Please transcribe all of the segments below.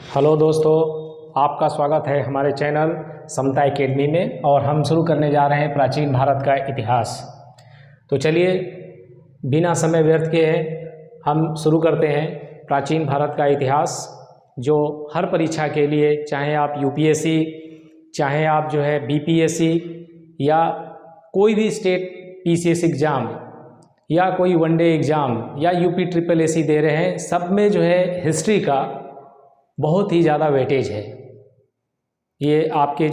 Hello दोस्तों, आपका स्वागत है हमारे चैनल समता एकेडमी में। और हम शुरू करने जा रहे हैं प्राचीन भारत का इतिहास। तो चलिए बिना समय व्यर्थ किए हम शुरू करते हैं प्राचीन भारत का इतिहास, जो हर परीक्षा के लिए, चाहे आप यूपीएससी, चाहे आप बीपीएससी या कोई भी स्टेट पीसीएस एग्ज़ाम या कोई वनडे एग्ज़ाम या यूपी ट्रिपल एसी दे रहे हैं, सब में हिस्ट्री का बहुत ही ज़्यादा वेटेज है। ये आपके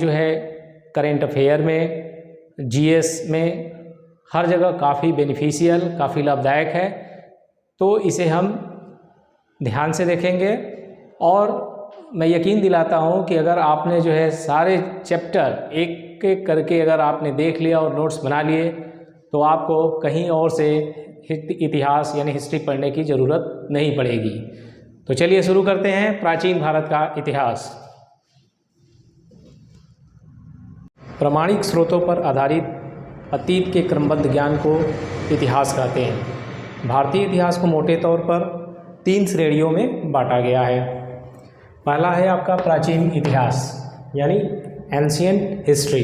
करेंट अफेयर में, जीएस में, हर जगह काफ़ी बेनिफिशियल, काफ़ी लाभदायक है। तो इसे हम ध्यान से देखेंगे और मैं यकीन दिलाता हूँ कि अगर आपने सारे चैप्टर एक एक करके अगर आपने देख लिया और नोट्स बना लिए, तो आपको कहीं और से इतिहास यानी हिस्ट्री पढ़ने की ज़रूरत नहीं पड़ेगी। तो चलिए शुरू करते हैं प्राचीन भारत का इतिहास। प्रामाणिक स्रोतों पर आधारित अतीत के क्रमबद्ध ज्ञान को इतिहास कहते हैं। भारतीय इतिहास को मोटे तौर पर 3 श्रेणियों में बांटा गया है। पहला है आपका प्राचीन इतिहास यानी एंशिएंट हिस्ट्री।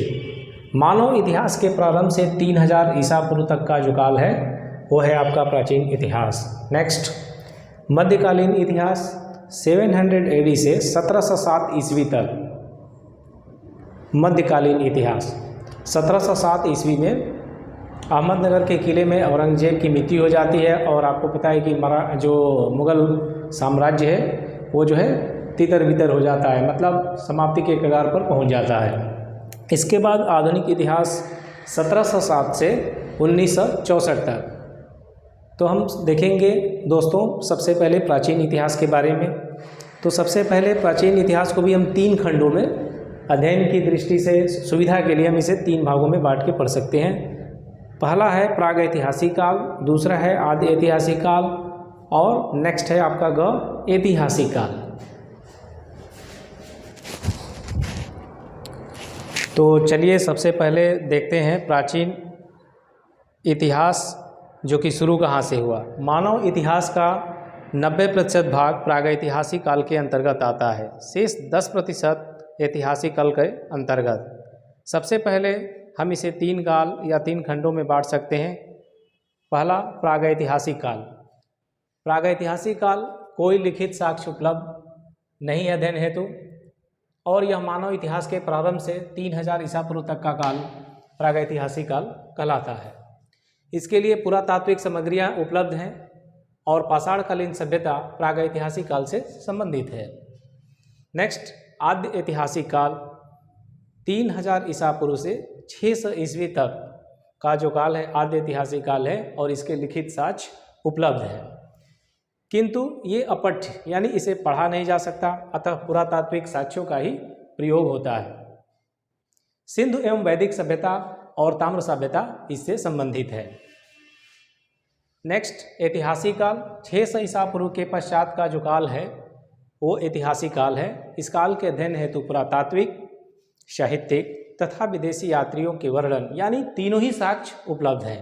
मानव इतिहास के प्रारंभ से 3000 ईसा पूर्व तक का जो काल है वो है आपका प्राचीन इतिहास। नेक्स्ट मध्यकालीन इतिहास 700 AD से 1707 ईस्वी तक। मध्यकालीन इतिहास 1707 ईस्वी में अहमदनगर के किले में औरंगजेब की मृत्यु हो जाती है और आपको पता है कि जो मुग़ल साम्राज्य है वो तितर बितर हो जाता है, मतलब समाप्ति के कगार पर पहुंच जाता है। इसके बाद आधुनिक इतिहास 1707 से 1964 तक। तो हम देखेंगे दोस्तों सबसे पहले प्राचीन इतिहास के बारे में। तो सबसे पहले प्राचीन इतिहास को भी हम 3 खंडों में अध्ययन की दृष्टि से सुविधा के लिए हम इसे 3 भागों में बांट के पढ़ सकते हैं। पहला है प्रागैतिहासिक काल, दूसरा है आदि ऐतिहासिक काल और नेक्स्ट है आपका ऐतिहासिक काल। तो चलिए सबसे पहले देखते हैं प्राचीन इतिहास जो कि शुरू कहाँ से हुआ। मानव इतिहास का 90% भाग प्रागैतिहासिक काल के अंतर्गत आता है, शेष 10% ऐतिहासिक काल के अंतर्गत। सबसे पहले हम इसे 3 काल या 3 खंडों में बांट सकते हैं। पहला प्रागैतिहासिक काल। प्रागैतिहासिक काल कोई लिखित साक्ष्य उपलब्ध नहीं है अध्ययन हेतु, और यह मानव इतिहास के प्रारंभ से 3000 ईसा पूर्व तक का काल प्रागैतिहासिक काल कहलाता है। इसके लिए पुरातात्विक सामग्रियां उपलब्ध हैं और पाषाणकालीन सभ्यता प्रागैतिहासिक काल से संबंधित है। नेक्स्ट आद्य ऐतिहासिक काल 3000 ईसा पूर्व से 600 ईस्वी तक का जो काल है आद्य ऐतिहासिक काल है और इसके लिखित साक्ष्य उपलब्ध है, किंतु ये अपठ्य यानी इसे पढ़ा नहीं जा सकता, अतः पुरातात्विक साक्ष्यों का ही प्रयोग होता है। सिंधु एवं वैदिक सभ्यता और ताम्र सभ्यता इससे संबंधित है। नेक्स्ट ऐतिहासिक काल 600 ईसा पूर्व के पश्चात का जो काल है वो ऐतिहासिक काल है। इस काल के अध्ययन हेतु पुरातात्विक, साहित्यिक तथा विदेशी यात्रियों के वर्णन यानी तीनों ही साक्ष्य उपलब्ध हैं।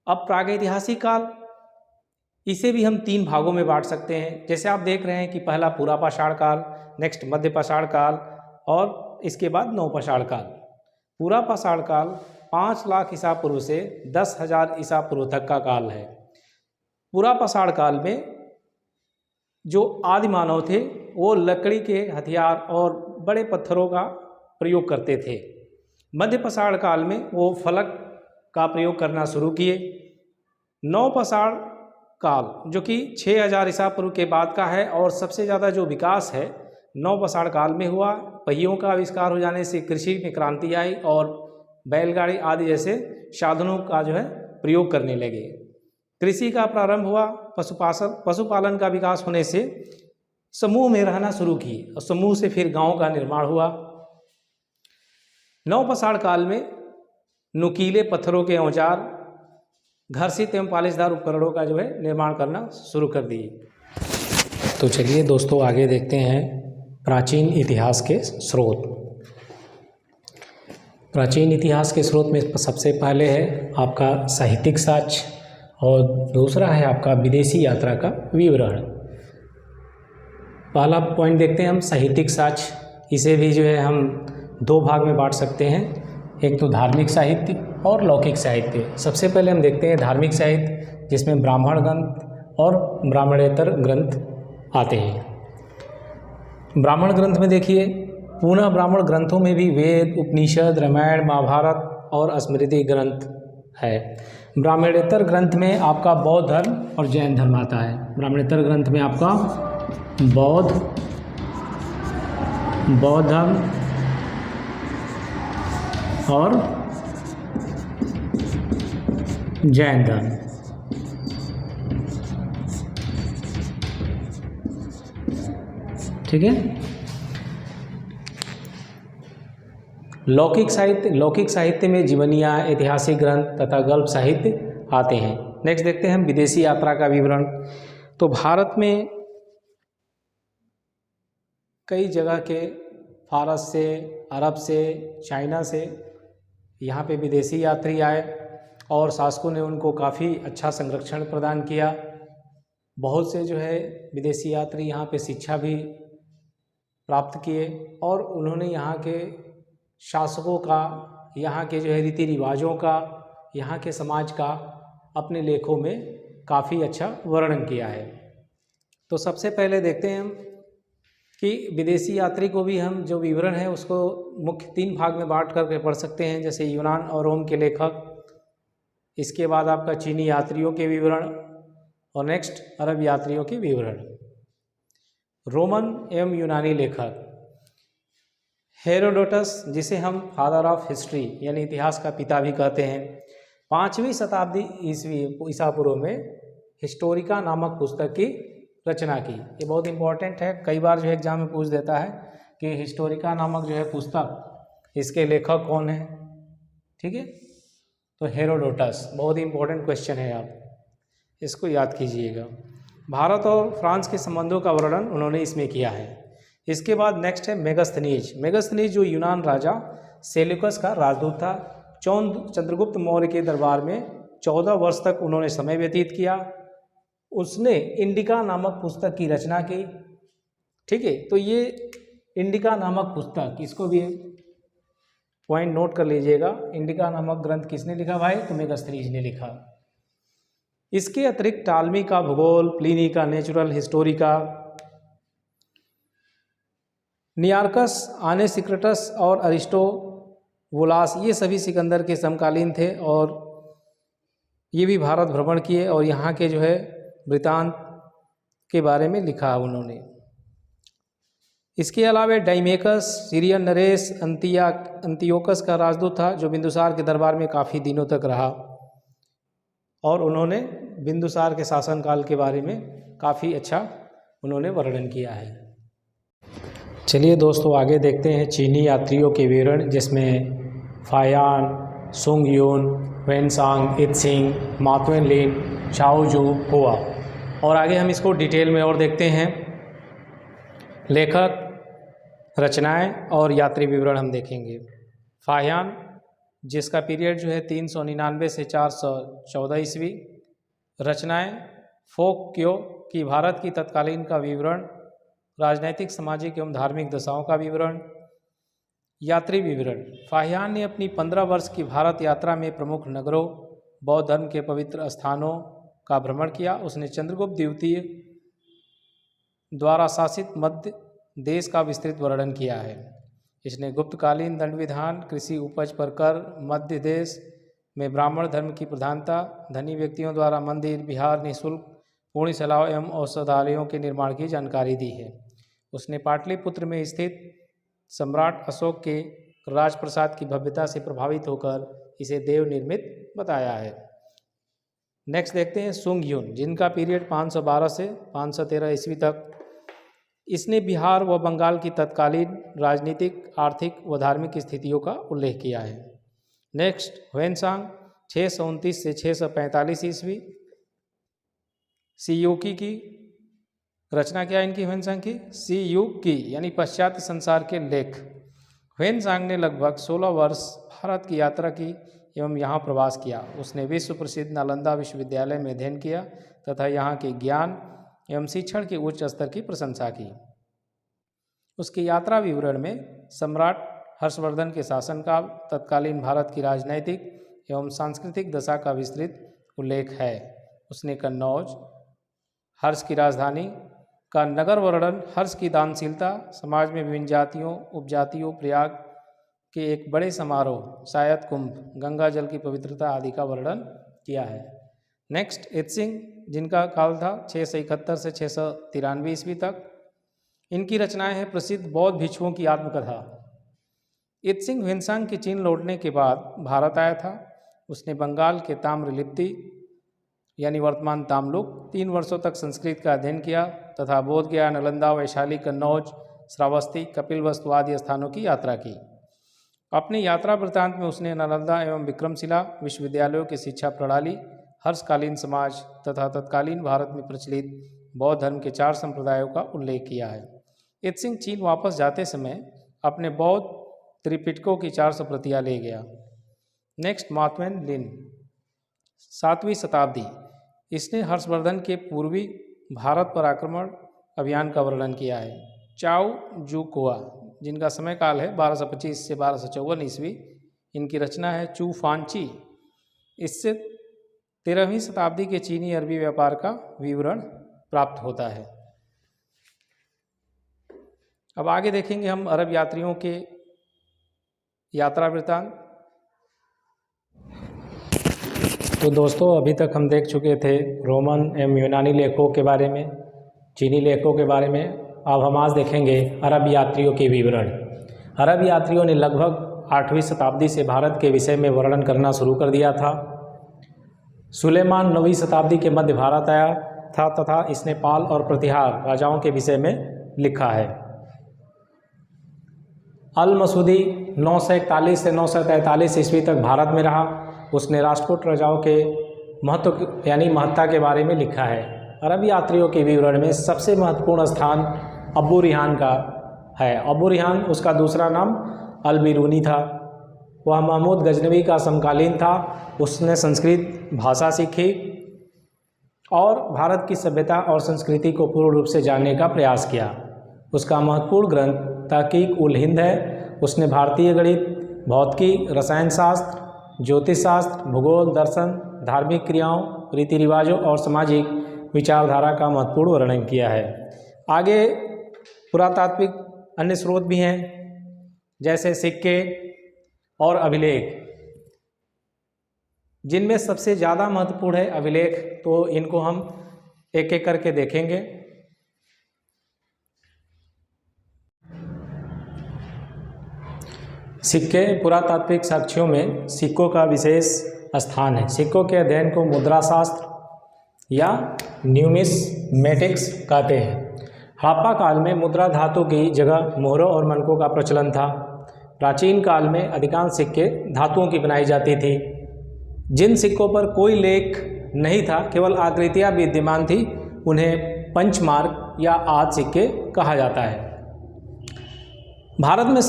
अब प्रागैतिहासिक काल, इसे भी हम 3 भागों में बांट सकते हैं। जैसे आप देख रहे हैं कि पहला पुरापाषाण काल, नेक्स्ट मध्यपाषाण काल और इसके बाद नवपाषाण काल। पुरापाषाण काल 5 लाख ईसा पूर्व से 10,000 ईसा पूर्व तक का काल है। पुरापाषाण काल में जो आदि मानव थे वो लकड़ी के हथियार और बड़े पत्थरों का प्रयोग करते थे। मध्यपाषाण काल में वो फलक का प्रयोग करना शुरू किए। नवपाषाण काल जो कि 6000 ईसा पूर्व के बाद का है और सबसे ज़्यादा जो विकास है नवपाषाण काल में हुआ। पहियों का आविष्कार हो जाने से कृषि में क्रांति आई और बैलगाड़ी आदि जैसे साधनों का प्रयोग करने लगे। कृषि का प्रारंभ हुआ। पशुपालन का विकास होने से समूह में रहना शुरू किए और समूह से फिर गांव का निर्माण हुआ। नवपाषाण काल में नुकीले पत्थरों के औजार, घर्षित एवं पालिशदार उपकरणों का निर्माण करना शुरू कर दिए। तो चलिए दोस्तों आगे देखते हैं प्राचीन इतिहास के स्रोत। प्राचीन इतिहास के स्रोत में सबसे पहले है आपका साहित्यिक साक्ष्य और दूसरा है आपका विदेशी यात्रा का विवरण। पहला पॉइंट देखते हैं हम साहित्यिक साक्ष्य। इसे भी जो है हम दो भाग में बांट सकते हैं, एक तो धार्मिक साहित्य और लौकिक साहित्य। सबसे पहले हम देखते हैं धार्मिक साहित्य, जिसमें ब्राह्मण ग्रंथ और ब्राह्मणेतर ग्रंथ आते हैं। ब्राह्मण ग्रंथ में देखिए, पुनः ब्राह्मण ग्रंथों में भी वेद, उपनिषद, रामायण, महाभारत और स्मृति ग्रंथ है। ब्राह्मणेतर ग्रंथ में आपका बौद्ध धर्म और जैन धर्म आता है। ब्राह्मणेतर ग्रंथ में आपका बौद्ध धर्म और जैन धर्म। ठीक है। लौकिक साहित्य में जीवनियाँ, ऐतिहासिक ग्रंथ तथा गल्प साहित्य आते हैं। नेक्स्ट देखते हैं हम विदेशी यात्रा का विवरण। तो भारत में कई जगह के, फारस से, अरब से, चाइना से यहाँ पे विदेशी यात्री आए और शासकों ने उनको काफ़ी अच्छा संरक्षण प्रदान किया। बहुत से जो है विदेशी यात्री यहाँ पे शिक्षा भी प्राप्त किए और उन्होंने यहाँ के शासकों का, यहाँ के जो है रीति रिवाजों का, यहाँ के समाज का अपने लेखों में काफ़ी अच्छा वर्णन किया है। तो सबसे पहले देखते हैं हम कि विदेशी यात्री को भी हम जो विवरण है उसको मुख्य 3 भाग में बांट करके पढ़ सकते हैं, जैसे यूनान और रोम के लेखक, इसके बाद आपका चीनी यात्रियों के विवरण और नेक्स्ट अरब यात्रियों के विवरण। रोमन एवं यूनानी लेखक हेरोडोटस, जिसे हम फादर ऑफ हिस्ट्री यानी इतिहास का पिता भी कहते हैं, 5वीं शताब्दी ईसा पूर्व में हिस्टोरिका नामक पुस्तक की रचना की। ये बहुत इंपॉर्टेंट है, कई बार जो है एग्जाम में पूछ देता है कि हिस्टोरिका नामक जो है पुस्तक, इसके लेखक कौन है। ठीक है, तो हेरोडोटस बहुत इंपॉर्टेंट क्वेश्चन है, आप इसको याद कीजिएगा। भारत और फ्रांस के संबंधों का वर्णन उन्होंने इसमें किया है। इसके बाद नेक्स्ट है मेगस्थनीज जो यूनान राजा सेल्यूकस का राजदूत था। चंद्रगुप्त मौर्य के दरबार में 14 वर्ष तक उन्होंने समय व्यतीत किया। उसने इंडिका नामक पुस्तक की रचना की। ठीक है, तो ये इंडिका नामक पुस्तक, इसको भी पॉइंट नोट कर लीजिएगा। इंडिका नामक ग्रंथ किसने लिखा भाई? तो मेगस्थनीज ने लिखा। इसके अतिरिक्त टालमी का भूगोल, प्लिनी का नेचुरल हिस्टोरिका, नियार्कस, आनेसिक्रेटस और अरिस्टोबुलास, ये सभी सिकंदर के समकालीन थे और ये भी भारत भ्रमण किए और यहाँ के जो है वृतांत के बारे में लिखा उन्होंने। इसके अलावा डाइमेकस, सीरियन नरेस अंतियोकस का राजदूत था जो बिंदुसार के दरबार में काफ़ी दिनों तक रहा और उन्होंने बिंदुसार के शासनकाल के बारे में काफ़ी अच्छा उन्होंने वर्णन किया है। चलिए दोस्तों, आगे देखते हैं चीनी यात्रियों के विवरण, जिसमें फायान, सुंग यून, वेनसांग, इत्सिंग, मातवेन लिन, चाओजू, हुआ। और आगे हम इसको डिटेल में और देखते हैं। लेखक, रचनाएं और यात्री विवरण हम देखेंगे। फायान, जिसका पीरियड जो है 399 से 414 ईस्वी। रचनाएं, फोक क्यो की भारत की तत्कालीन का विवरण, राजनैतिक, सामाजिक एवं धार्मिक दशाओं का विवरण। यात्री विवरण, फाहियान ने अपनी 15 वर्ष की भारत यात्रा में प्रमुख नगरों, बौद्ध धर्म के पवित्र स्थानों का भ्रमण किया। उसने चंद्रगुप्त द्वितीय द्वारा शासित मध्य देश का विस्तृत वर्णन किया है। इसने गुप्तकालीन दंड विधान, कृषि उपज पर कर, मध्य देश में ब्राह्मण धर्म की प्रधानता, धनी व्यक्तियों द्वारा मंदिर, विहार, निःशुल्क पुण्यशालाओं एवं औषधालयों के निर्माण की जानकारी दी है। उसने पाटलिपुत्र में स्थित सम्राट अशोक के राजप्रसाद की भव्यता से प्रभावित होकर इसे देव निर्मित बताया है। नेक्स्ट देखते हैं सुंग यून, जिनका पीरियड 512 से 513 ईस्वी तक। इसने बिहार व बंगाल की तत्कालीन राजनीतिक, आर्थिक व धार्मिक स्थितियों का उल्लेख किया है। नेक्स्ट ह्वेनसांग, 629 से 645 ईस्वी। सियुकी की रचना क्या है इनकी? ह्वेनसांग की सियुकी यानी पश्चात्य संसार के लेख। ह्वेनसांग ने लगभग 16 वर्ष भारत की यात्रा की एवं यहाँ प्रवास किया। उसने विश्व प्रसिद्ध नालंदा विश्वविद्यालय में अध्ययन किया तथा यहाँ के ज्ञान एवं शिक्षण के उच्च स्तर की प्रशंसा की। उसकी यात्रा विवरण में सम्राट हर्षवर्धन के शासनकाल, तत्कालीन भारत की राजनैतिक एवं सांस्कृतिक दशा का विस्तृत उल्लेख है। उसने कन्नौज, हर्ष की राजधानी का नगर वर्णन, हर्ष की दानशीलता, समाज में विभिन्न जातियों उपजातियों, प्रयाग के एक बड़े समारोह, शायद कुंभ, गंगा जल की पवित्रता आदि का वर्णन किया है। नेक्स्ट, इत्सिंग, जिनका काल था 671 से 693 ईस्वी तक। इनकी रचनाएं हैं प्रसिद्ध बौद्ध भिक्षुओं की आत्मकथा। इत्सिंग ह्वेनसांग के चीन लौटने के बाद भारत आया था। उसने बंगाल के ताम्रलिप्ति यानी वर्तमान तामलुक 3 वर्षों तक संस्कृत का अध्ययन किया तथा बोध गया, नालंदा, वैशाली, कन्नौज, श्रावस्ती, कपिलवस्तु आदि स्थानों की यात्रा की। अपनी यात्रा वृत्तांत में उसने नालंदा एवं विक्रमशिला विश्वविद्यालयों की शिक्षा प्रणाली, हर्षकालीन समाज तथा तत्कालीन भारत में प्रचलित बौद्ध धर्म के 4 संप्रदायों का उल्लेख किया है। इत्सिंग चीन वापस जाते समय अपने बौद्ध त्रिपिटकों की 400 प्रतियां ले गया। नेक्स्ट, मातवेन लिन, 7वीं शताब्दी। इसने हर्षवर्धन के पूर्वी भारत पर आक्रमण अभियान का वर्णन किया है। चाओ जुकुआ, जिनका समय काल है 1225 से 1254 ईस्वी। इनकी रचना है चू फांची। इससे 13वीं शताब्दी के चीनी अरबी व्यापार का विवरण प्राप्त होता है। अब आगे देखेंगे हम अरब यात्रियों के यात्रा वृत्तांत। तो दोस्तों, अभी तक हम देख चुके थे रोमन एवं यूनानी लेखकों के बारे में, चीनी लेखकों के बारे में। अब हम आज देखेंगे अरब यात्रियों के विवरण। अरब यात्रियों ने लगभग 8वीं शताब्दी से भारत के विषय में वर्णन करना शुरू कर दिया था। सुलेमान 9वीं शताब्दी के मध्य भारत आया था तथा इसने पाल और प्रतिहार राजाओं के विषय में लिखा है। अल मसूदी 941 से 943 ईस्वी तक भारत में रहा। उसने राष्ट्रकूट राजाओं के महत्व यानी महत्ता के बारे में लिखा है। अरब यात्रियों के विवरण में सबसे महत्वपूर्ण स्थान अबू रिहान का है। अबू रिहान, उसका दूसरा नाम अल बिरूनी था। वह महमूद गजनवी का समकालीन था। उसने संस्कृत भाषा सीखी और भारत की सभ्यता और संस्कृति को पूर्ण रूप से जानने का प्रयास किया। उसका महत्वपूर्ण ग्रंथ तहकीक उल हिंद है। उसने भारतीय गणित, भौतिकी, रसायन शास्त्र, ज्योतिष शास्त्र, भूगोल, दर्शन, धार्मिक क्रियाओं, रीति रिवाजों और सामाजिक विचारधारा का महत्वपूर्ण वर्णन किया है। आगे पुरातात्विक अन्य स्रोत भी हैं, जैसे सिक्के और अभिलेख, जिनमें सबसे ज़्यादा महत्वपूर्ण है अभिलेख। तो इनको हम एक एक करके देखेंगे। सिक्के पुरातात्विक साक्ष्यों में सिक्कों का विशेष स्थान है। सिक्कों के अध्ययन को मुद्रा शास्त्र या न्यूमिस्मेटिक्स कहते हैं। हड़प्पा काल में मुद्रा धातु की जगह मोहरों और मनकों का प्रचलन था। प्राचीन काल में अधिकांश सिक्के धातुओं की बनाई जाती थी। जिन सिक्कों पर कोई लेख नहीं था, केवल आकृतियाँ विद्यमान थी, उन्हें पंचमार्क या आद सिक्के कहा जाता है। भारत में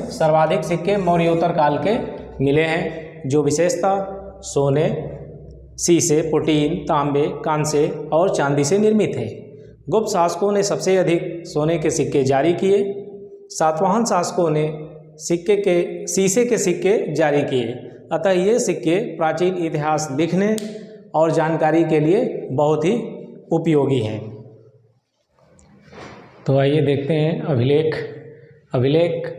सर्वाधिक सिक्के मौर्योत्तर काल के मिले हैं, जो विशेषतः सोने, शीशे, प्रोटीन, तांबे, कांसे और चांदी से निर्मित हैं। गुप्त शासकों ने सबसे अधिक सोने के सिक्के जारी किए। सातवाहन शासकों ने शीशे के सिक्के जारी किए। अतः ये सिक्के प्राचीन इतिहास लिखने और जानकारी के लिए बहुत ही उपयोगी हैं। तो आइए देखते हैं अभिलेख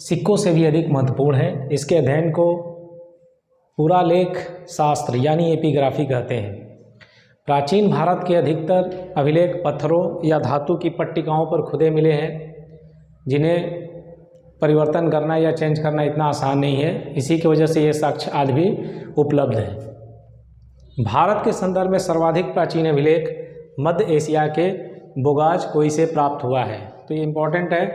सिक्कों से भी अधिक महत्वपूर्ण है। इसके अध्ययन को पुरालेख शास्त्र यानी एपिग्राफी कहते हैं। प्राचीन भारत के अधिकतर अभिलेख पत्थरों या धातु की पट्टिकाओं पर खुदे मिले हैं, जिन्हें परिवर्तन करना या चेंज करना इतना आसान नहीं है। इसी की वजह से ये साक्ष्य आज भी उपलब्ध है। भारत के संदर्भ में सर्वाधिक प्राचीन अभिलेख मध्य एशिया के बोगाज कोई से प्राप्त हुआ है। तो ये इम्पोर्टेंट है।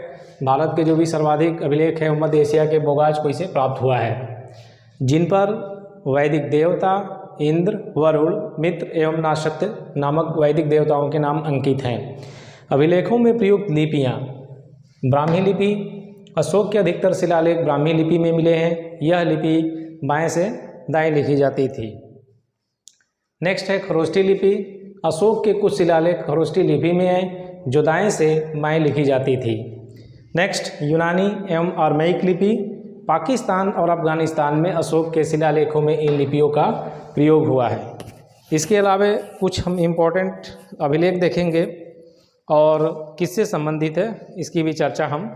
भारत के जो भी सर्वाधिक अभिलेख हैं वो मध्य एशिया के बोगाज कोई से प्राप्त हुआ है, जिन पर वैदिक देवता इंद्र, वरुण, मित्र एवं नाशत्य नामक वैदिक देवताओं के नाम अंकित हैं। अभिलेखों में प्रयुक्त लिपियाँ ब्राह्मी लिपि। अशोक के अधिकतर शिलालेख ब्राह्मी लिपि में मिले हैं। यह लिपि बाएं से दाएं लिखी जाती थी। नेक्स्ट है खरोष्ठी लिपि। अशोक के कुछ शिलालेख खरोष्ठी लिपि में हैं। जो दाएं से बाएं लिखी जाती थी। नेक्स्ट, यूनानी एवं अरमैइक लिपि। पाकिस्तान और अफगानिस्तान में अशोक के शिलालेखों में इन लिपियों का प्रयोग हुआ है। इसके अलावा कुछ हम इम्पोर्टेंट अभिलेख देखेंगे और किससे संबंधित है इसकी भी चर्चा हम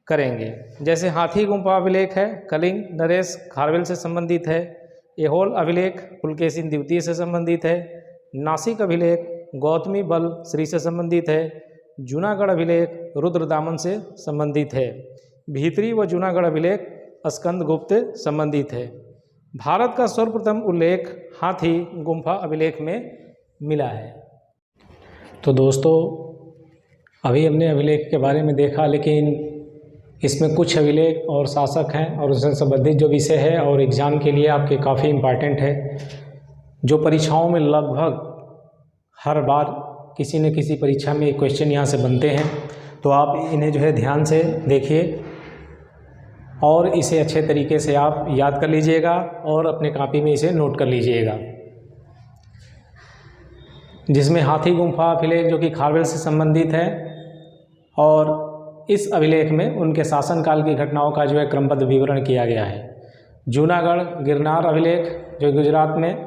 करेंगे। जैसे हाथी गुम्फा अभिलेख है, कलिंग नरेश खारवेल से संबंधित है। एहोल अभिलेख पुलकेशिन द्वितीय से संबंधित है। नासिक अभिलेख गौतमी बल श्री से संबंधित है। जूनागढ़ अभिलेख रुद्रदामन से संबंधित है। भीतरी व जूनागढ़ अभिलेख स्कंदगुप्त संबंधित है। भारत का सर्वप्रथम उल्लेख हाथी गुम्फा अभिलेख में मिला है। तो दोस्तों, अभी हमने अभिलेख के बारे में देखा, लेकिन इसमें कुछ अभिलेख और शासक हैं और उससे संबंधित जो विषय है और एग्ज़ाम के लिए आपके काफ़ी इम्पॉर्टेंट है, जो परीक्षाओं में लगभग हर बार किसी न किसी परीक्षा में क्वेश्चन यहाँ से बनते हैं। तो आप इन्हें जो है ध्यान से देखिए और इसे अच्छे तरीके से आप याद कर लीजिएगा और अपने कॉपी में इसे नोट कर लीजिएगा। जिसमें हाथी गुम्फा अभिलेख जो कि खारवेल से संबंधित है, और इस अभिलेख में उनके शासनकाल की घटनाओं का जो है क्रमबद्ध विवरण किया गया है। जूनागढ़ गिरनार अभिलेख जो गुजरात में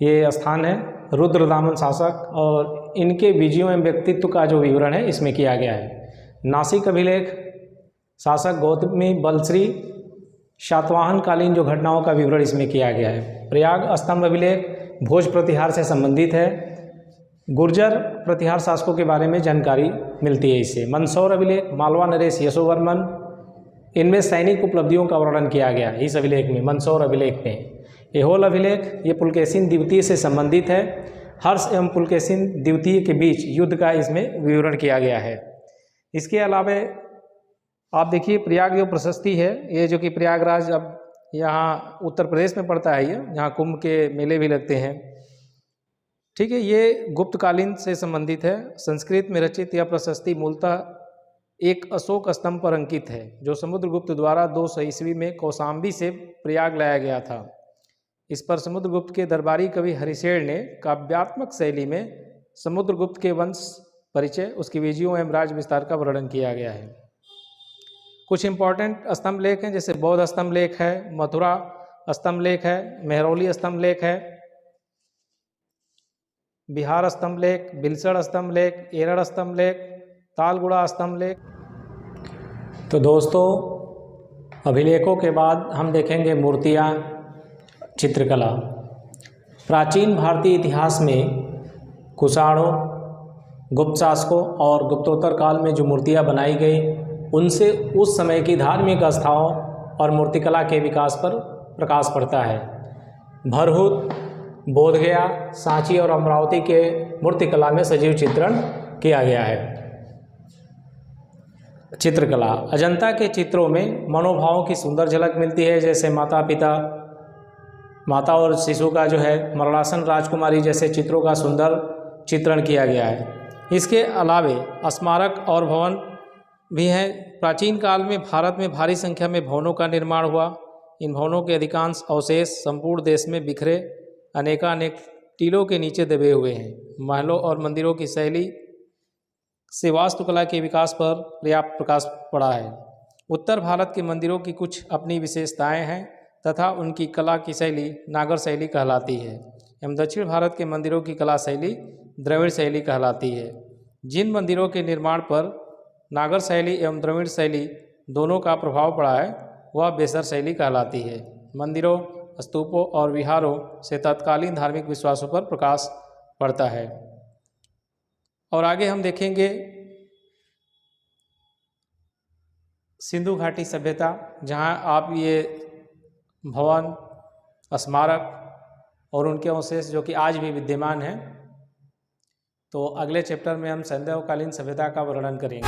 ये स्थान है, रुद्रदामन शासक और इनके विजयों एवं व्यक्तित्व का जो विवरण है इसमें किया गया है। नासिक अभिलेख शासक गौतमी बलश्री शातवाहन कालीन जो घटनाओं का विवरण इसमें किया गया है। प्रयाग स्तंभ अभिलेख भोज प्रतिहार से संबंधित है। गुर्जर प्रतिहार शासकों के बारे में जानकारी मिलती है इससे। मंदसौर अभिलेख मालवा नरेश यशोवर्मन, इनमें सैनिक उपलब्धियों का वर्णन किया गया है इस अभिलेख में, मंदसौर अभिलेख में। एहोल अभिलेख ये पुलकेशिन द्वितीय से संबंधित है। हर्ष एवं पुलकेशिन द्वितीय के बीच युद्ध का इसमें विवरण किया गया है। इसके अलावा आप देखिए प्रयाग जो प्रशस्ति है, ये जो कि प्रयागराज अब यहाँ उत्तर प्रदेश में पड़ता है, ये यहाँ कुंभ के मेले भी लगते हैं। ठीक है, ये गुप्तकालीन से संबंधित है। संस्कृत में रचित यह प्रशस्ति मूलतः एक अशोक स्तंभ पर अंकित है, जो समुद्रगुप्त द्वारा 200 ईस्वी में कौशाम्बी से प्रयाग लाया गया था। इस पर समुद्रगुप्त के दरबारी कवि हरिशेर ने काव्यात्मक शैली में समुद्रगुप्त के वंश परिचय, उसकी विजयों एवं राज विस्तार का वर्णन किया गया है। कुछ इंपॉर्टेंट स्तंभ लेख हैं, जैसे बौद्ध स्तंभ लेख है, मथुरा स्तंभ लेख है, मेहरौली स्तंभ लेख है, बिहार स्तंभ लेख, बिलसड़ स्तंभ लेख, एरड़ स्तंभ लेख, तालगुड़ा स्तंभ लेख। तो दोस्तों, अभिलेखों के बाद हम देखेंगे मूर्तियाँ, चित्रकला। प्राचीन भारतीय इतिहास में कुषाणों, गुप्त शासकों और गुप्तोत्तर काल में जो मूर्तियाँ बनाई गई, उनसे उस समय की धार्मिक आस्थाओं और मूर्तिकला के विकास पर प्रकाश पड़ता है। भरहुत, बोधगया, सांची और अमरावती के मूर्तिकला में सजीव चित्रण किया गया है। चित्रकला, अजंता के चित्रों में मनोभावों की सुंदर झलक मिलती है, जैसे माता और शिशु का जो है मरणासन राजकुमारी जैसे चित्रों का सुंदर चित्रण किया गया है। इसके अलावे स्मारक और भवन भी हैं। प्राचीन काल में भारत में भारी संख्या में भवनों का निर्माण हुआ। इन भवनों के अधिकांश अवशेष संपूर्ण देश में बिखरे अनेकानेक टीलों के नीचे दबे हुए हैं। महलों और मंदिरों की शैली से वास्तुकला के विकास पर पर्याप्त प्रकाश पड़ा है। उत्तर भारत के मंदिरों की कुछ अपनी विशेषताएं हैं तथा उनकी कला की शैली नागर शैली कहलाती है, एवं दक्षिण भारत के मंदिरों की कला शैली द्रविड़ शैली कहलाती है। जिन मंदिरों के निर्माण पर नागर शैली एवं द्रविड़ शैली दोनों का प्रभाव पड़ा है, वह बेसर शैली कहलाती है। मंदिरों, स्तूपों और विहारों से तत्कालीन धार्मिक विश्वासों पर प्रकाश पड़ता है। और आगे हम देखेंगे सिंधु घाटी सभ्यता, जहां आप ये भवन, स्मारक और उनके अवशेष जो कि आज भी विद्यमान हैं। तो अगले चैप्टर में हम संध्याकालीन सभ्यता का वर्णन करेंगे।